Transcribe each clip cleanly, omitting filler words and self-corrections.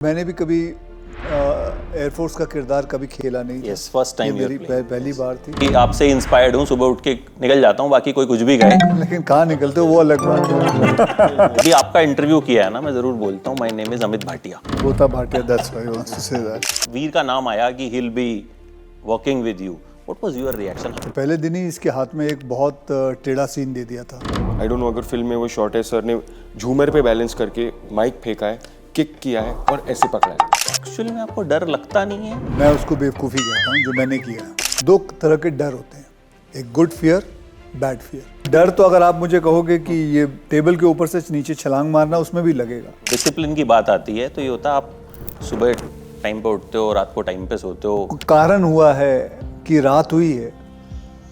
मैंने भी कभी एयरफोर्स का किरदार कभी खेला नहीं था। फर्स्ट टाइम ये मेरी पहली बार थी। कि आपसे इंस्पायर्ड हूँ, सुबह उठ के निकल जाता हूँ, बाकी कोई कुछ भी कहे। लेकिन कहाँ निकलते हो वो अलग बात है। अभी आपका इंटरव्यू किया है ना, मैं जरूर बोलता हूँ, my name is Amit Bhatia. Gota Bhatia, that's why I want to say that. Veer का नाम आया कि he will be working with you, what was your reaction? पहले दिन ही इसके हाथ में एक बहुत टेढ़ा सीन दे दिया था। आई डोंट नो, अगर फिल्म में वो शॉट है, सर ने झूमर पे बैलेंस करके माइक फेंका है, किक किया है और ऐसे पकड़ा है। एक्चुअली में आपको डर लगता नहीं है? मैं उसको बेवकूफ़ी कहता हूँ जो मैंने किया। दो तरह के डर होते हैं, एक गुड फियर, बैड फियर। डर तो अगर आप मुझे कहोगे कि ये टेबल के ऊपर से नीचे छलांग मारना, उसमें भी लगेगा। डिसिप्लिन की बात आती है तो ये होता है, आप सुबह टाइम पे उठते हो, रात को टाइम पे सोते हो। कारण हुआ है कि रात हुई है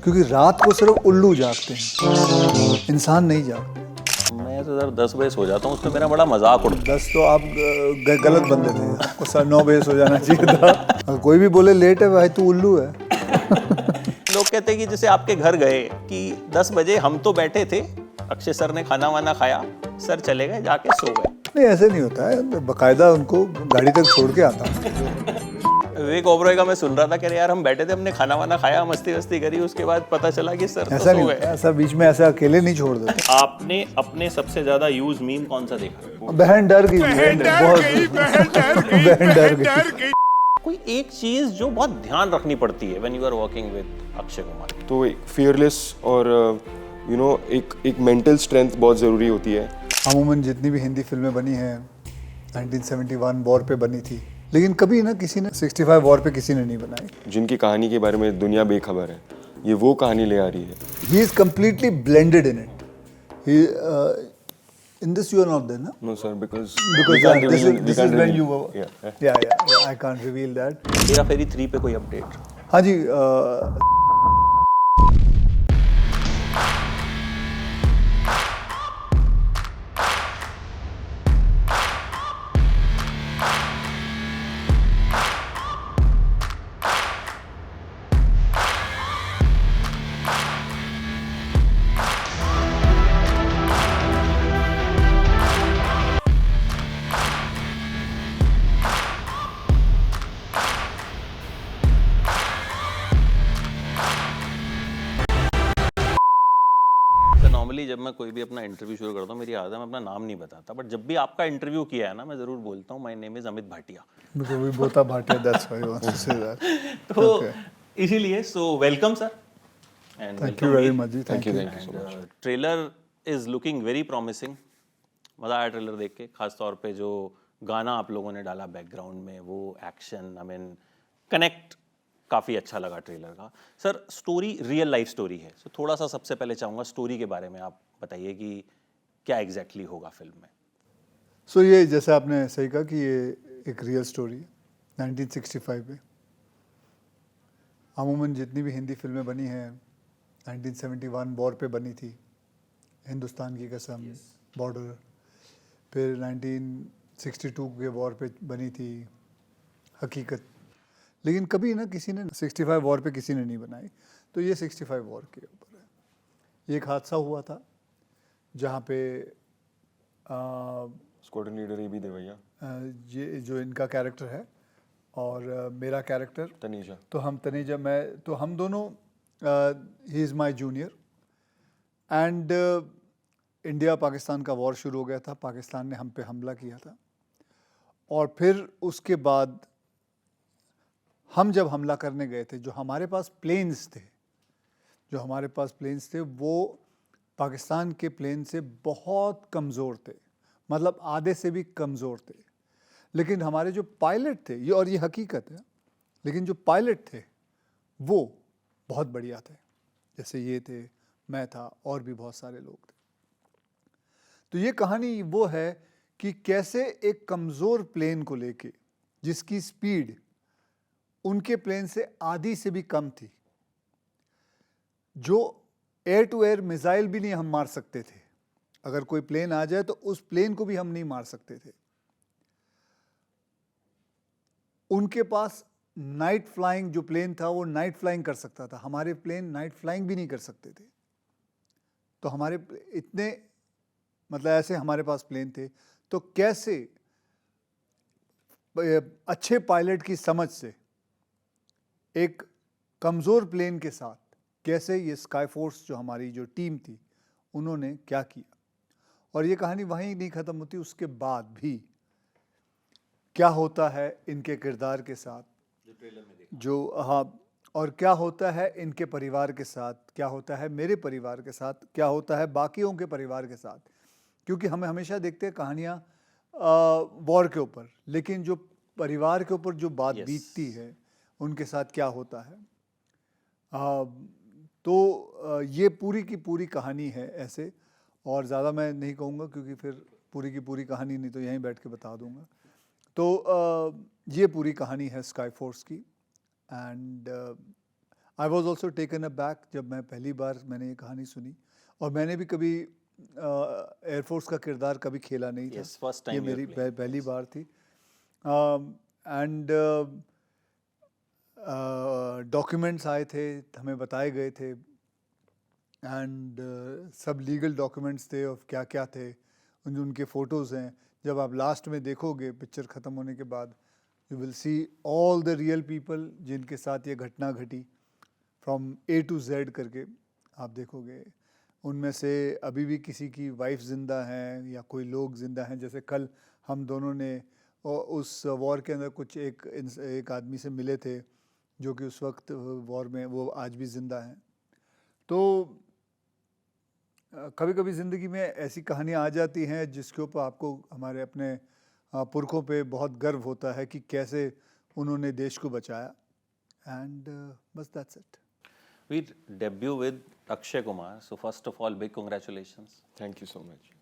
क्योंकि रात को सिर्फ उल्लू जागते हैं, इंसान नहीं जागते। मैं तो सर 10 बजे सो जाता हूँ, उसमें मेरा बड़ा मजाक उड़ता 10 तो आप गलत बंदे थे, आपको 9 बजे सो जाना चाहिए था। अगर कोई भी बोले लेट है, भाई तू उल्लू है। है। लोग कहते हैं कि जैसे आपके घर गए कि 10 बजे हम तो बैठे थे, अक्षय सर ने खाना वाना खाया, सर चले गए, जाके सो गए। नहीं, ऐसे नहीं होता है, बाकायदा उनको गाड़ी तक छोड़ के आता हूँ। विवेक ओबरॉय का मैं सुन रहा था, कह रहे यार हम बैठे थे, हमने खाना वाना खाया, मस्ती वस्ती करी, उसके बाद पता चला कि सर तो ऐसा सो नहीं गए। होता, ऐसा बीच में ऐसा अकेले नहीं छोड़ देते। आपने अपने सबसे ज्यादा यूज मीम कौन सा देखा? बहन डर गई, बहुत बहन डर गई। कोई एक चीज जो बहुत ध्यान रखनी पड़ती है when you are working with Akshay Kumar? तो एक फियरलेस और यू नो एक मेंटल स्ट्रेंथ बहुत ज़रूरी होती है। अमूमन जितनी भी हिंदी फिल्में बनी हैं 1971 वॉर पे बनी थी, लेकिन कभी ना किसी ने 65 वॉर पे किसी ने नहीं बनाई। जिनकी कहानी के बारे में दुनिया बेखबर है, ये वो कहानी ले आ रही है। He is completely blended in it. He, in this you are not there, na? No sir, because This is when you were. Yeah. I can't reveal that. Hera Pheri 3 पे कोई अपडेट? हाँ जी, नॉर्मली जब मैं कोई भी अपना इंटरव्यू शुरू करता हूँ, मेरी आदत है मैं अपना नाम नहीं बताता, बट जब भी आपका इंटरव्यू किया है ना, मैं जरूर बोलता हूँ my name is Amit Bhatia. because we both are Bhatia, that's why I want to say that. तो इसीलिए so welcome sir, and Thank you very much. Thank you. Trailer is looking very promising. मजा आया ट्रेलर देख के, खास तौर पे जो गाना आप लोगों ने डाला बैकग्राउंड में, वो एक्शन, आई मीन कनेक्ट काफ़ी अच्छा लगा ट्रेलर का। Sir story real life story है, सो थोड़ा सा सबसे पहले चाहूँगा स्टोरी के बारे में आप बताइए कि क्या एग्जैक्टली होगा फिल्म में। So ये जैसे आपने सही कहा कि ये एक रियल स्टोरी है 1965 पे। अमूमन जितनी भी हिंदी फिल्में बनी हैं 1971 वॉर पे बनी थी, हिंदुस्तान की कसम, बॉर्डर, फिर 1962 के वॉर पे बनी थी हकीकत, लेकिन कभी ना किसी ने 65 वॉर पे किसी ने नहीं बनाई। तो ये 65 वॉर के ऊपर है। ये एक हादसा हुआ था जहाँ पे स्क्वाड्रन लीडर ये भी दे भैया, ये जो इनका कैरेक्टर है और मेरा कैरेक्टर तनीजा, तो हम तनीजा, मैं तो हम दोनों, he is my junior, and India Pakistan का वॉर शुरू हो गया था, पाकिस्तान ने हम पे हमला किया था, और फिर उसके बाद हम जब हमला करने गए थे, जो हमारे पास प्लेन्स थे वो पाकिस्तान के प्लेन से बहुत कमज़ोर थे, मतलब आधे से भी कमज़ोर थे। लेकिन हमारे जो पायलट थे, ये और ये हकीकत है, लेकिन जो पायलट थे वो बहुत बढ़िया थे। जैसे ये थे, मैं था, और भी बहुत सारे लोग थे। तो ये कहानी वो है कि कैसे एक कमज़ोर प्लेन को लेके, जिसकी स्पीड उनके प्लेन से आधी से भी कम थी, जो एयर टू एयर मिसाइल भी नहीं हम मार सकते थे, अगर कोई प्लेन आ जाए तो उस प्लेन को भी हम नहीं मार सकते थे। उनके पास नाइट फ्लाइंग जो प्लेन था वो नाइट फ्लाइंग कर सकता था, हमारे प्लेन नाइट फ्लाइंग भी नहीं कर सकते थे। तो हमारे इतने, मतलब ऐसे हमारे पास प्लेन थे, तो कैसे अच्छे पायलट की समझ से एक कमज़ोर प्लेन के साथ कैसे ये स्काई फोर्स जो हमारी जो टीम थी उन्होंने क्या किया। और ये कहानी वहीं नहीं ख़त्म होती, उसके बाद भी क्या होता है इनके किरदार के साथ जो हाँ, और क्या होता है इनके परिवार के साथ, क्या होता है मेरे परिवार के साथ, क्या होता है बाकियों के परिवार के साथ। क्योंकि हमें हमेशा देखते हैं कहानियाँ वॉर के ऊपर, लेकिन जो परिवार के ऊपर जो बात Yes. बीतती है उनके साथ क्या होता है। तो ये पूरी की पूरी कहानी है ऐसे, और ज़्यादा मैं नहीं कहूँगा क्योंकि फिर पूरी की पूरी कहानी नहीं तो यहीं बैठ के बता दूँगा। तो ये पूरी कहानी है स्काई फोर्स की। And I was also taken a back जब मैं पहली बार मैंने ये कहानी सुनी, और मैंने भी कभी एयरफोर्स का किरदार कभी खेला नहीं था। Yes, first time ये you are मेरी playing, पहली बार थी। एंड डॉक्यूमेंट्स आए थे, हमें बताए गए थे, एंड सब लीगल डॉक्यूमेंट्स थे और क्या क्या थे, उनके फ़ोटोज़ हैं। जब आप लास्ट में देखोगे पिक्चर ख़त्म होने के बाद, you will see all the real people जिनके साथ ये घटना घटी, फ्रॉम A to Z करके आप देखोगे। उनमें से अभी भी किसी की वाइफ ज़िंदा हैं या कोई लोग ज़िंदा हैं। जैसे कल हम दोनों ने उस वॉर के अंदर कुछ एक आदमी से मिले थे जो कि उस वक्त वॉर में, वो आज भी ज़िंदा हैं। तो कभी कभी ज़िंदगी में ऐसी कहानियाँ आ जाती हैं जिसके ऊपर आपको हमारे अपने पुरखों पे बहुत गर्व होता है कि कैसे उन्होंने देश को बचाया। एंड बस that's it. We debut with Akshay Kumar. So first of all, big congratulations. Thank you so much.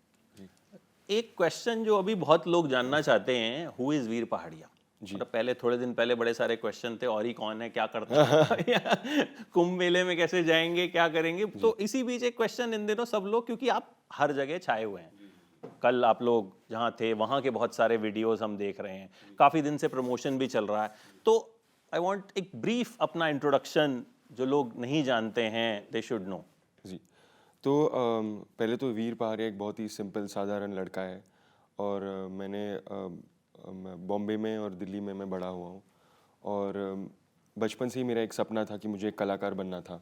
एक क्वेश्चन जो अभी बहुत लोग जानना चाहते हैं, हु इज वीर पहाड़िया? मतलब पहले थोड़े दिन पहले बड़े सारे क्वेश्चन थे, और ही कौन है, क्या करता है, कुंभ मेले में कैसे जाएंगे, क्या करेंगे। तो इसी बीच एक क्वेश्चन इन दिनों सब लोग, क्योंकि आप हर जगह छाए हुए हैं, कल आप लोग जहाँ थे वहाँ के बहुत सारे वीडियोस हम देख रहे हैं, काफ़ी दिन से प्रमोशन भी चल रहा है। तो आई वांट एक ब्रीफ अपना इंट्रोडक्शन, जो लोग नहीं जानते हैं दे शुड नो। जी, तो पहले तो वीर पहाड़िया एक बहुत ही सिंपल साधारण लड़का है, और मैं बॉम्बे में और दिल्ली में मैं बड़ा हुआ हूँ, और बचपन से ही मेरा एक सपना था कि मुझे एक कलाकार बनना था।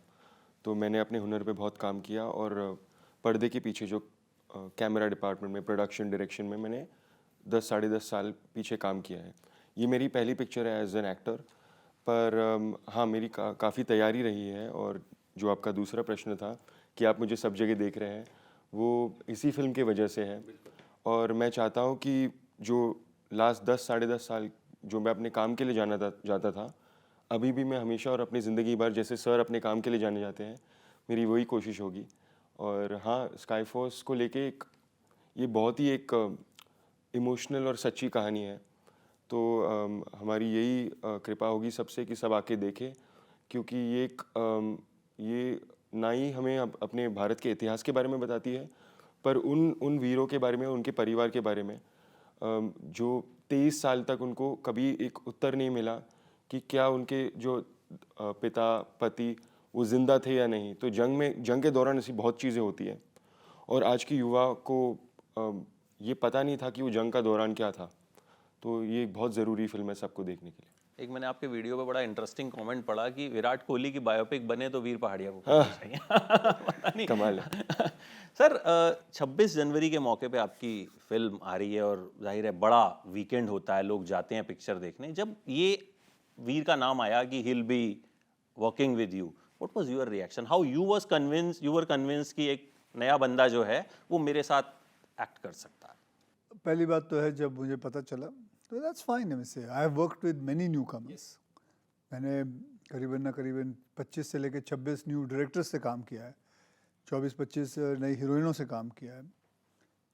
तो मैंने अपने हुनर पे बहुत काम किया, और पर्दे के पीछे जो कैमरा डिपार्टमेंट में, प्रोडक्शन डायरेक्शन में मैंने 10 साढ़े 10 साल पीछे काम किया है। ये मेरी पहली पिक्चर है एज एन एक्टर, पर हाँ, मेरी काफ़ी तैयारी रही है। और जो आपका दूसरा प्रश्न था कि आप मुझे सब जगह देख रहे हैं, वो इसी फिल्म की वजह से है। और मैं चाहता हूँ कि जो लास्ट 10 साढ़े 10 साल जो मैं अपने काम के लिए जाता था, अभी भी मैं हमेशा और अपनी ज़िंदगी भर जैसे सर अपने काम के लिए जाने जाते हैं, मेरी वही कोशिश होगी। और हाँ, स्काई फोर्स को लेके ये बहुत ही एक इमोशनल और सच्ची कहानी है। तो हमारी यही कृपा होगी सबसे कि सब आके देखें, क्योंकि ये ना ही हमें अपने भारत के इतिहास के बारे में बताती है, पर उन वीरों के बारे में, उनके परिवार के बारे में, जो 23 साल तक उनको कभी एक उत्तर नहीं मिला कि क्या उनके जो पिता पति वो ज़िंदा थे या नहीं। तो जंग के दौरान ऐसी बहुत चीज़ें होती हैं, और आज की युवा को ये पता नहीं था कि वो जंग का दौरान क्या था। तो ये एक बहुत ज़रूरी फिल्म है सबको देखने के लिए। एक मैंने आपके वीडियो पे बड़ा इंटरेस्टिंग कमेंट पढ़ा कि विराट कोहली की बायोपिक बने तो वीर पहाड़िया को करनी चाहिए। पता नहीं, कमाल है। सर 26 जनवरी के मौके पे आपकी फिल्म आ रही है, और जाहिर है बड़ा वीकेंड होता है, लोग जाते हैं पिक्चर देखने। जब ये वीर का नाम आया कि हिल B working with you, what was your reaction? How you were convince कि एक नया बंदा जो है वो मेरे साथ एक्ट कर सकता है? पहली बात तो है, जब मुझे पता चला तो that's fine. I have worked with many new commerce. मैंने करीबन 25 से लेकर 26 न्यू डायरेक्टर्स से काम किया है, 24-25 नई हीरोइनों से काम किया है,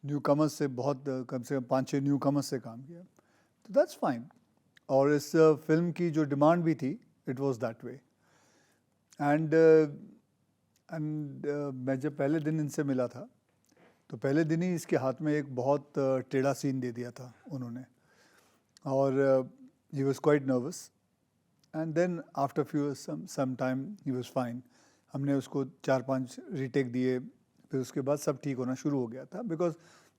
न्यू कमर्स से बहुत कम से कम 5-6 न्यू कमर्स से काम किया, तो दैट्स फाइन। और इस फिल्म की जो डिमांड भी थी, it was that way. And मैं जब पहले दिन इनसे मिला था, तो पहले दिन ही इसके हाथ में एक बहुत टेढ़ा सीन दे दिया था उन्होंने, और he was quite nervous. And then after few some time he was fine. हमने उसको 4-5 रीटेक दिए, फिर उसके बाद सब ठीक होना शुरू हो गया था। बिकॉज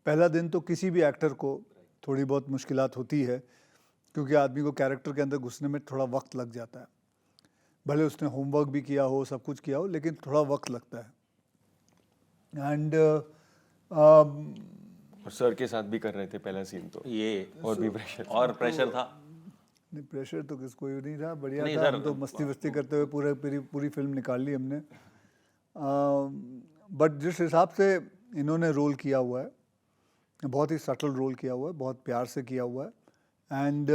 पहला दिन तो किसी भी एक्टर को थोड़ी बहुत मुश्किलात होती है क्योंकि आदमी को कैरेक्टर के अंदर घुसने में थोड़ा वक्त लग जाता है, भले उसने होमवर्क भी किया हो, सब कुछ किया हो, लेकिन थोड़ा वक्त लगता है। एंड और सर के साथ भी कर रहे थे पहला सीन, तो ये और भी प्रेशर और प्रेशर था। नहीं, प्रेशर तो किसको ही नहीं था, बढ़िया नहीं था। सर, हम तो मस्ती वस्ती करते हुए पूरी फिल्म निकाल ली हमने। बट जिस हिसाब से इन्होंने रोल किया हुआ है, बहुत ही सटल रोल किया हुआ है, बहुत प्यार से किया हुआ है। एंड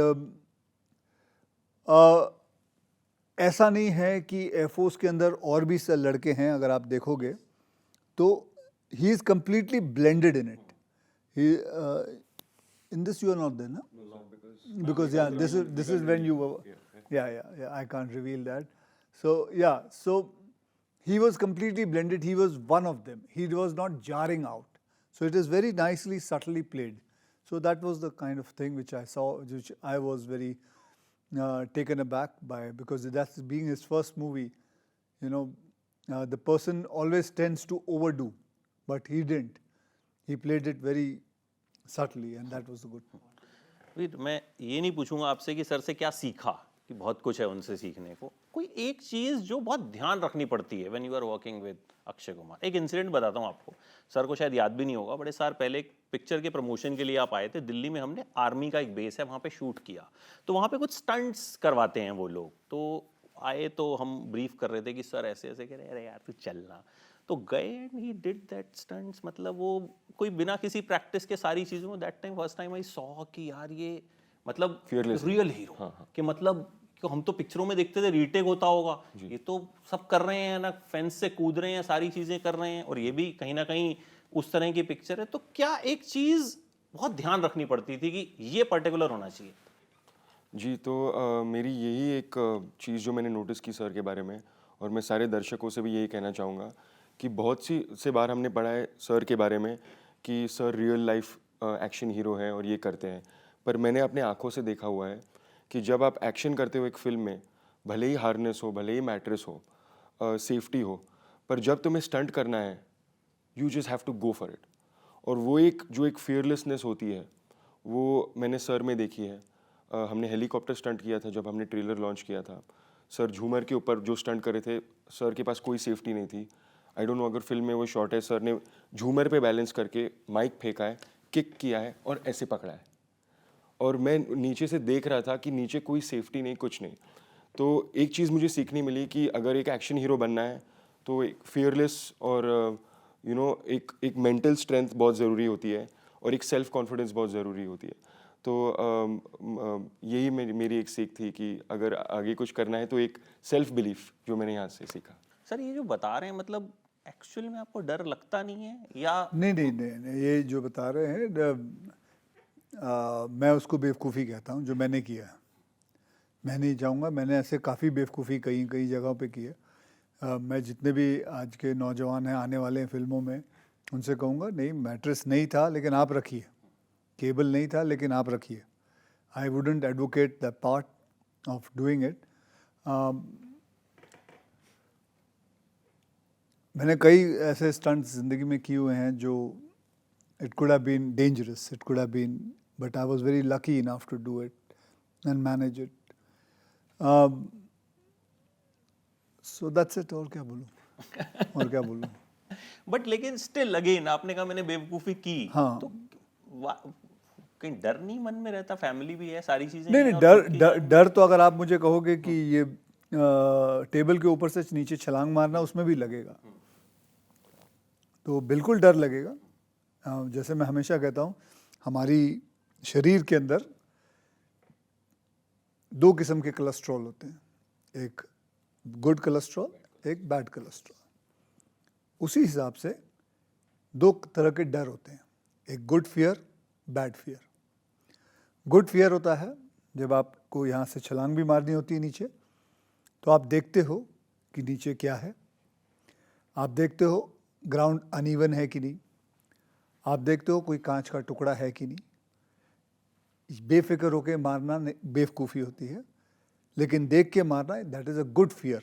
ऐसा नहीं है कि एयरफोर्स के अंदर और भी लड़के हैं, अगर आप देखोगे तो he is completely blended in it. He in this you are not there, no? Because yeah, this is when you were, yeah, I can't reveal that. So yeah, so he was completely blended. He was one of them. He was not jarring out. So it is very nicely, subtly played. So that was the kind of thing which I saw, which I was very taken aback by, because that's being his first movie. You know, the person always tends to overdo, but he didn't. He played it very subtly, and that was the good part. वीर, मैं ये नहीं पूछूंगा आपसे कि sir से क्या सीखा, कि बहुत कुछ है उनसे सीखने को। कोई एक चीज जो बहुत ध्यान रखनी पड़ती है when you are working with Akshay Kumar. एक इंसिडेंट बताता हूँ आपको, सर को शायद याद भी नहीं होगा। बड़े साल पहले एक पिक्चर के प्रमोशन के लिए आप आए थे दिल्ली में। हमने आर्मी का एक बेस है वहाँ पे शूट किया, तो वहाँ पे कुछ स्टंट्स करवाते हैं वो लोग। तो आए तो हम ब्रीफ कर रहे थे कि सर ऐसे ऐसे कह रहे, अरे यार तू चलना। तो गए and he did that stunts. मतलब वो कोई बिना किसी प्रैक्टिस के सारी चीज़ों में, that time first time I saw कि यार ये मतलब रियल हीरो कि मतलब कि हम तो पिक्चरों में देखते थे रीटेक होता होगा, ये तो सब कर रहे हैं ना, फेंस से कूद रहे हैं, सारी चीज़ें कर रहे हैं, और ये भी कहीं ना कहीं उस तरह की पिक्चर है। तो क्या एक चीज़ बहुत ध्यान रखनी पड़ती थी कि ये पर्टिकुलर होना चाहिए? जी, तो मेरी यही एक चीज़ जो मैंने नोटिस की सर के बारे में, और मैं सारे दर्शकों से भी यही कहना चाहूँगा कि बहुत सी से बार हमने पढ़ा है सर के बारे में कि sir real life action hero हैं और ये करते हैं, पर मैंने अपने आँखों से देखा हुआ है कि जब आप एक्शन करते हो एक फिल्म में, भले ही हार्नेस हो, भले ही मैट्रेस हो, सेफ्टी हो, पर जब तुम्हें स्टंट करना है, you just have to go for it. और वो एक फियरलेसनेस होती है, वो मैंने सर में देखी है। हमने हेलीकॉप्टर स्टंट किया था जब हमने ट्रेलर लॉन्च किया था। सर झूमर के ऊपर जो स्टंट करे थे, सर के पास कोई सेफ्टी नहीं थी। आई डोंट नो अगर फिल्म में वो शॉट है, सर ने झूमर पे बैलेंस करके माइक फेंका है, किक किया है और ऐसे पकड़ा है, और मैं नीचे से देख रहा था कि नीचे कोई सेफ्टी नहीं, कुछ नहीं। तो एक चीज़ मुझे सीखनी मिली कि अगर एक एक्शन हीरो बनना है तो एक फियरलेस और एक मेंटल स्ट्रेंथ बहुत ज़रूरी होती है, और एक सेल्फ कॉन्फिडेंस बहुत ज़रूरी होती है। तो यही मेरी एक सीख थी कि अगर आगे कुछ करना है तो एक सेल्फ बिलीफ जो मैंने यहाँ से सीखा। सर ये जो बता रहे हैं, मतलब एक्चुअल में आपको डर लगता नहीं है या? नहीं, ये जो बता रहे हैं मैं उसको बेवकूफ़ी कहता हूँ जो मैंने किया है। मैं नहीं चाहूँगा, मैंने ऐसे काफ़ी बेवकूफ़ी कई जगहों पे की है। मैं जितने भी आज के नौजवान हैं आने वाले हैं फिल्मों में, उनसे कहूँगा नहीं, मैट्रेस नहीं था लेकिन आप रखिए, केबल नहीं था लेकिन आप रखिए। I wouldn't advocate the part of doing it. मैंने कई ऐसे स्टंट्स ज़िंदगी में किए हुए हैं जो it could have been dangerous, it could have been, but I was very lucky enough to do it and manage it. So that's it. और क्या बोलूँ? बट लेकिन स्टिल अगेन आपने कहा मैंने बेवकूफ़ी की, हाँ। तो कहीं डर नहीं मन में रहता? फैमिली भी है, सारी चीज़ें नहीं, हैं, और खुद की डर तो अगर आप मुझे कहोगे कि ये टेबल के ऊपर से नीचे छलांग मारना, उसमें भी लगेगा, तो बिल्कुल डर लगेगा। जैसे मैं हमेशा कहता हूँ, हमारी शरीर के अंदर 2 किस्म के कोलेस्ट्रॉल होते हैं, एक गुड कोलेस्ट्रॉल, एक बैड कोलेस्ट्रॉल। उसी हिसाब से 2 तरह के डर होते हैं, एक good fear, bad fear. Good fear होता है जब आपको यहाँ से छलांग भी मारनी होती है नीचे, तो आप देखते हो कि नीचे क्या है, आप देखते हो ग्राउंड अनइवन है कि नहीं, आप देखते हो कोई कांच का टुकड़ा है कि नहीं। बेफिक्र होकर मारना बेवकूफ़ी होती है, लेकिन देख के मारना, that is a good fear.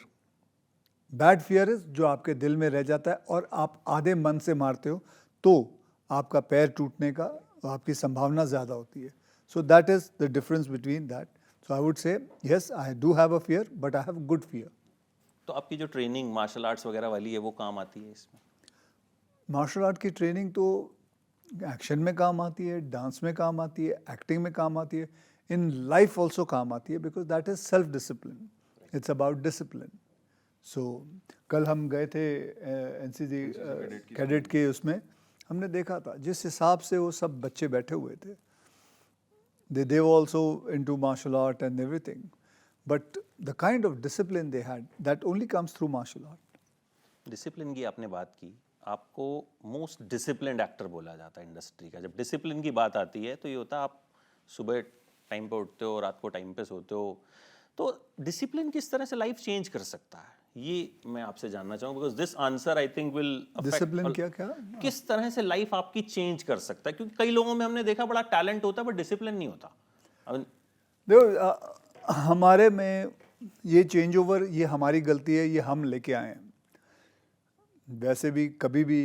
Bad fear is जो आपके दिल में रह जाता है और आप आधे मन से मारते हो, तो आपका पैर टूटने का आपकी संभावना ज़्यादा होती है। So that is the difference between that. So I would say, yes, I do have a fear, but I have good fear. तो आपकी जो ट्रेनिंग मार्शल आर्ट्स वगैरह वाली है वो काम आती है इसमें? मार्शल आर्ट की ट्रेनिंग तो एक्शन में काम आती है, डांस में काम आती है, एक्टिंग में काम आती है, इन लाइफ ऑल्सो काम आती है, because that is self discipline. It's about discipline. So कल हम गए थे एनसीसी कैडेट के उसमें, हमने देखा था जिस हिसाब से वो सब बच्चे बैठे हुए थे, they were also into martial art and everything, but the kind of discipline they had, that only comes through martial art. Discipline की आपने बात की, आपको मोस्ट डिसिप्लिन्ड एक्टर बोला जाता है इंडस्ट्री का. जब डिसिप्लिन की बात आती है तो ये होता है आप सुबह टाइम पे उठते हो, रात को टाइम पे सोते हो. तो डिसिप्लिन किस तरह से लाइफ चेंज कर सकता है, ये मैं आपसे जानना चाहूँगा, because this answer I think will discipline क्या क्या किस तरह से लाइफ आपकी चेंज कर सकता है, क्योंकि कई लोगों में हमने देखा बड़ा टैलेंट होता है बट डिसिप्लिन नहीं होता. देखो हमारे में ये चेंज ओवर, ये हमारी गलती है, ये हम लेके आए हैं. वैसे भी कभी भी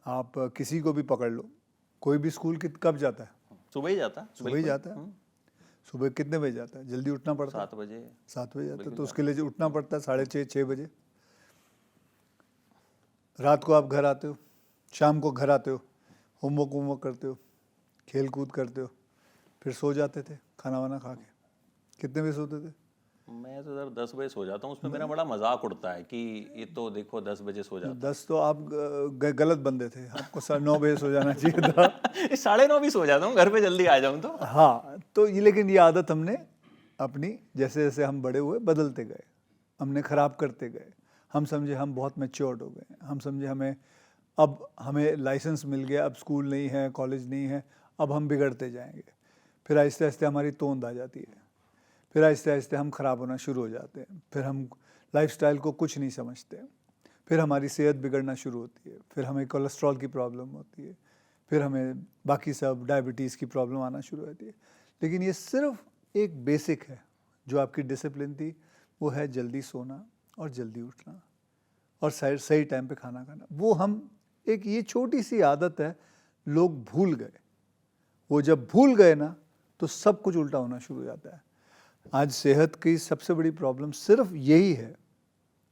आप किसी को भी पकड़ लो, कोई भी स्कूल कब जाता है? सुबह ही जाता है. सुबह ही जाता है. सुबह कितने बजे जाता है? जल्दी उठना पड़ता है, 7 बजे. 7 बजे जाता है, तो उसके लिए उठना पड़ता है 6:30 6 बजे. रात को आप घर आते हो, शाम को घर आते हो, होमवर्क करते हो, खेल कूद करते हो, फिर सो जाते थे खाना वाना खा के. कितने बजे सोते थे? मैं तो सर 10 बजे सो जाता हूँ. उसमें मेरा बड़ा मजाक उड़ता है कि ये तो देखो 10 बजे सो जाता 10 तो आप गलत बंदे थे, आपको 9 बजे सो जाना चाहिए था. है. 9:30 भी सो जाता हूँ घर पे जल्दी आ जाऊँ तो. हाँ, तो ये लेकिन ये आदत हमने अपनी जैसे जैसे हम बड़े हुए बदलते गए, हमने ख़राब करते गए. हम समझे हम बहुत मैच्योर्ड हो गए, हम समझे हमें लाइसेंस मिल गया, अब स्कूल नहीं है, कॉलेज नहीं है, अब हम बिगड़ते जाएंगे. फिर आहिस्ते आहिस्ते हमारी तोंद आ जाती है, फिर आहिस्ते आहिस्ते हम ख़राब होना शुरू हो जाते हैं, फिर हम लाइफस्टाइल को कुछ नहीं समझते, फिर हमारी सेहत बिगड़ना शुरू होती है, फिर हमें कोलेस्ट्रॉल की प्रॉब्लम होती है, फिर हमें बाकी सब डायबिटीज़ की प्रॉब्लम आना शुरू होती है. लेकिन ये सिर्फ एक बेसिक है जो आपकी डिसिप्लिन थी, वो है जल्दी सोना और जल्दी उठना और सही टाइम पे खाना खाना. वो हम एक ये छोटी सी आदत है, लोग भूल गए. वो जब भूल गए ना तो सब कुछ उल्टा होना शुरू हो जाता है. आज सेहत की सबसे बड़ी प्रॉब्लम सिर्फ यही है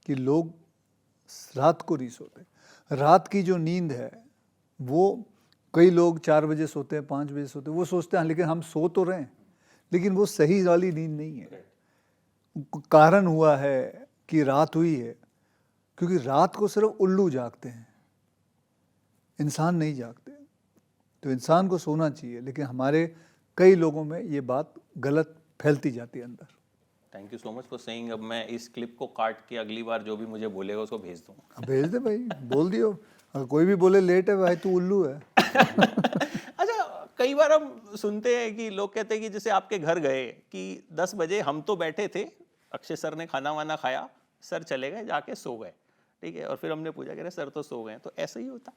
कि लोग रात को नहीं सोते. रात की जो नींद है वो कई लोग 4 बजे सोते हैं, 5 बजे सोते हैं, वो सोचते हैं लेकिन हम सो तो रहे हैं, लेकिन वो सही वाली नींद नहीं है. कारण हुआ है कि रात हुई है क्योंकि रात को सिर्फ उल्लू जागते हैं, इंसान नहीं जागते. तो इंसान को सोना चाहिए, लेकिन हमारे कई लोगों में ये बात गलत फैलती जाती है अंदर. Thank you so much for saying. अब मैं इस क्लिप को काट के अगली बार जो भी मुझे बोलेगा उसको भेज दूँगा. भेज दे भाई, बोल दियो. अगर कोई भी बोले लेट है भाई, तू उल्लू है. अच्छा, कई बार हम सुनते हैं कि लोग कहते हैं कि जैसे आपके घर गए कि 10 बजे हम तो बैठे थे, अक्षय सर ने खाना वाना खाया, सर चले गए, जाके सो गए, ठीक है, और फिर हमने पूछा कि सर तो सो गए. तो ऐसा ही होता?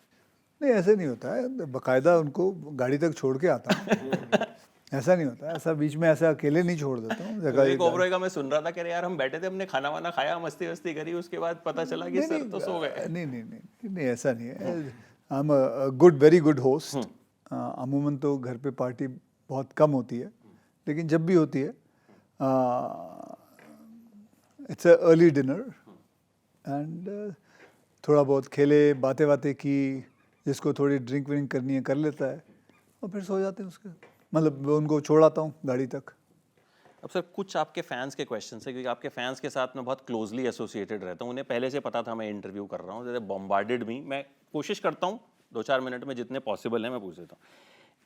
नहीं, ऐसे नहीं होता है. बाकायदा उनको गाड़ी तक छोड़ के आता हूँ. ऐसा नहीं होता, ऐसा बीच में ऐसा अकेले नहीं छोड़ देता हूँ. एक ओबरॉय का मैं सुन रहा था कि यार हम बैठे थे, हमने खाना वाना खाया, मस्ती वस्ती करी, उसके बाद पता चला कि सर तो सो गए. नहीं, ऐसा नहीं है. I am a very good host. अमूमन तो घर पे पार्टी बहुत कम होती है, लेकिन जब भी होती है it's a early dinner and थोड़ा बहुत खेले, बातें की, जिसको थोड़ी ड्रिंक व्रिंक करनी है कर लेता है और फिर सो जाते हैं. उसके मतलब उनको छोड़ आता हूँ गाड़ी तक. अब सर कुछ आपके फैंस के क्वेश्चन है, क्योंकि आपके फैंस के साथ मैं बहुत क्लोजली एसोसिएटेड रहता हूँ, उन्हें पहले से पता था मैं इंटरव्यू कर रहा हूँ. जैसे बॉम्बार्डेड मी, मैं कोशिश करता हूँ 2-4 मिनट में जितने पॉसिबल है मैं पूछ देता हूँ.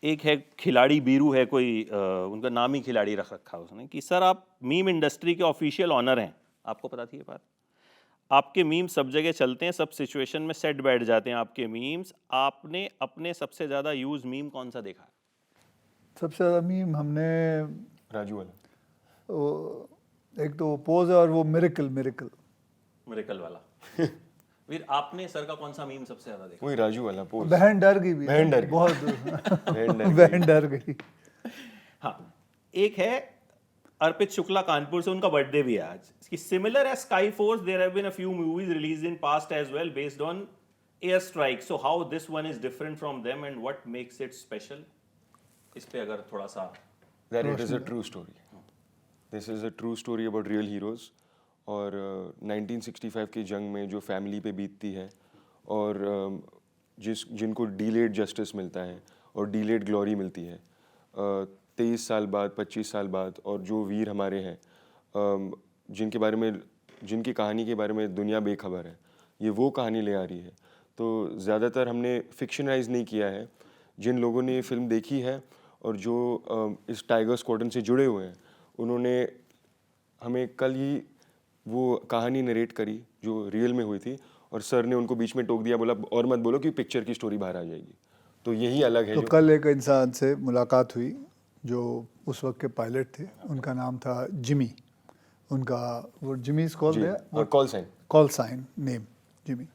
एक है खिलाड़ी बीरू है कोई, उनका नाम ही खिलाड़ी रख रखा है उसने, कि सर आप मीम इंडस्ट्री के ऑफिशियल ऑनर हैं. आपको पता थी ये बात? आपके मीम सब जगह चलते हैं, सब सिचुएशन में सेट बैठ जाते हैं आपके मीम्स. आपने अपने सबसे ज़्यादा यूज मीम कौन सा देखा है? सबसे ज़्यादा मीम हमने राजू वाला. एक तो पोज है और वो मिरेकल वाला. फिर आपने सर का कौन सा मीम सबसे ज़्यादा देखा? वही राजू वाला पोज. बहन डर गई भी, बहन डर गई. बहुत बहन डर गई. हाँ, एक है अर्पित शुक्ला कानपुर से, उनका बर्थडे भी है आज. कि similar as Sky Force there have been a few movies released in past as well based on air strike, so how this one is different from them and what makes it special. इस पे अगर थोड़ा सा that it is a true story. This is a true story about real heroes. और 1965 की जंग में जो फैमिली पे बीतती है और जिनको डिलेड जस्टिस मिलता है और डिलेड ग्लोरी मिलती है 23 साल बाद 25 साल बाद, और जो वीर हमारे हैं जिनकी कहानी के बारे में दुनिया बेखबर है, ये वो कहानी ले आ रही है। तो ज़्यादातर हमने फिक्शनाइज नहीं किया है। जिन लोगों ने ये फिल्म देखी है और जो इस टाइगर स्क्वाड्रन से जुड़े हुए हैं, उन्होंने हमें कल ही वो कहानी नरेट करी जो रियल में हुई थी, और सर ने उनको बीच में टोक दिया, बोला और मत बोलो कि पिक्चर की स्टोरी बाहर आ जाएगी। तो यही अलग है। तो कल एक इंसान से मुलाकात हुई जो उस वक्त के पायलट थे, उनका नाम था जिमी। उनका वो Jimmy call sign name Jimmy.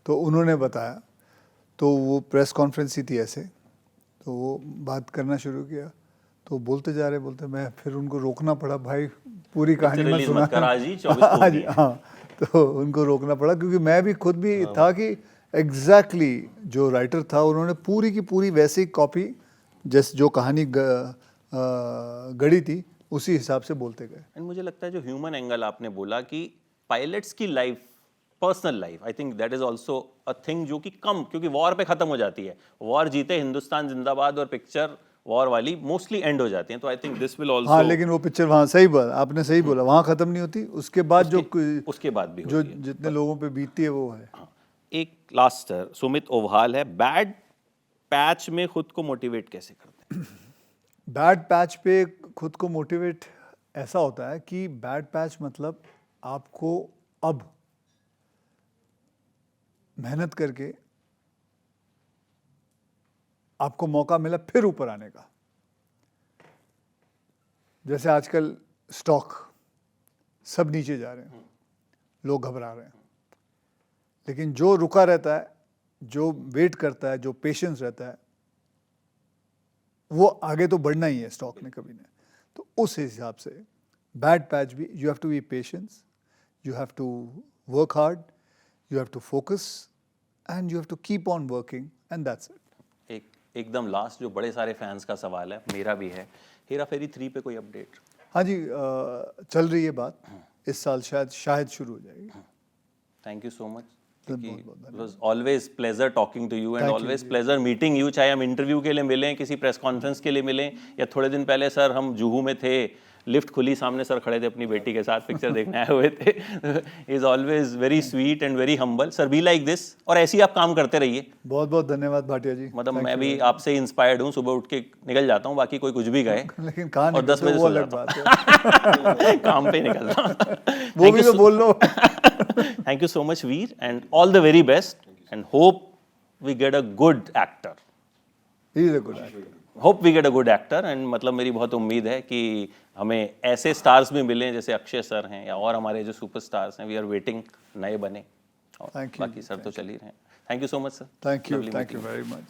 तो उन्होंने बताया, तो वो प्रेस कॉन्फ्रेंस ही थी ऐसे, तो वो बात करना शुरू किया, तो बोलते जा रहे बोलते, मैं फिर उनको रोकना पड़ा, भाई पूरी कहानी मत सुना। हाँ, तो उनको रोकना पड़ा क्योंकि मैं भी खुद भी था कि एग्जैक्टली जो राइटर था उन्होंने पूरी की पूरी वैसी कॉपी जैसे जो कहानी गढ़ी थी उसी हिसाब से बोलते गए। एंड मुझे लगता है जो ह्यूमन एंगल आपने बोला कि पायलट्स की life, personal life, I think that is also a thing जो कि कम, क्योंकि वॉर पे खत्म हो जाती है, वॉर जीते हिंदुस्तान जिंदाबाद और पिक्चर वॉर वाली मोस्टली एंड हो जाती हैं। तो I think this will also, हाँ, लेकिन वो पिक्चर वहाँ सही बोला आपने, सही बोला, वहाँ खत्म नहीं होती, उसके बाद उसके बाद भी जो जितने लोगों पे बीतती है वो है। हाँ। एक लास्ट सुमित ओवहाल है, बैड पैच में खुद को मोटिवेट कैसे करते हैं? बैड पैच पे खुद को मोटिवेट ऐसा होता है कि बैड पैच मतलब आपको अब मेहनत करके आपको मौका मिला फिर ऊपर आने का। जैसे आजकल स्टॉक सब नीचे जा रहे हैं, लोग घबरा रहे हैं, लेकिन जो रुका रहता है, जो वेट करता है, जो पेशेंस रहता है, वो आगे तो बढ़ना ही है स्टॉक ने कभी नहीं। तो उस हिसाब से बैड पैच भी, you have to be patience, you have to work hard, you have to focus and you have to keep on working and that's it. एकदम लास्ट जो बड़े सारे फैंस का सवाल है, मेरा भी है, हेरा फेरी 3 पे कोई अपडेट? हाँ जी, चल रही है बात, इस साल शायद शुरू हो जाएगी। Thank you so much. It was always pleasure talking to you and always pleasure meeting you। चाहे हम इंटरव्यू के लिए मिलें, किसी प्रेस कॉन्फ्रेंस के लिए मिलें, या थोड़े दिन पहले सर हम जुहू में थे, लिफ्ट खुली, सामने सर खड़े थे अपनी बेटी के साथ, पिक्चर देखने आए हुए थे। Is always very sweet and very humble. Sir be like this, और ऐसे ही आप काम करते रहिए। बहुत बहुत धन्यवाद भाटिया जी। मतलब मैं भी आपसे इंस्पायर्ड हूँ, सुबह उठ के निकल जाता हूँ, बाकी कोई कुछ भी कहे, लेकिन कहाँ और 10 बजे वो सो अलग जाता बात है। हूँ। काम पे निकलता हूँ। वो भी तो बोल लो। Thank you so much, Veer, and all the very best, and hope we get a good actor. He is a good actor. Hope we get a good actor, and मतलब मेरी बहुत उम्मीद है कि हमें ऐसे स्टार्स भी मिलें जैसे अक्षय सर हैं, या और हमारे जो सुपर स्टार्स हैं, वी आर वेटिंग नए बने। और बाकी सर तो चल ही रहे हैं। Thank you so much sir. Thank you very much.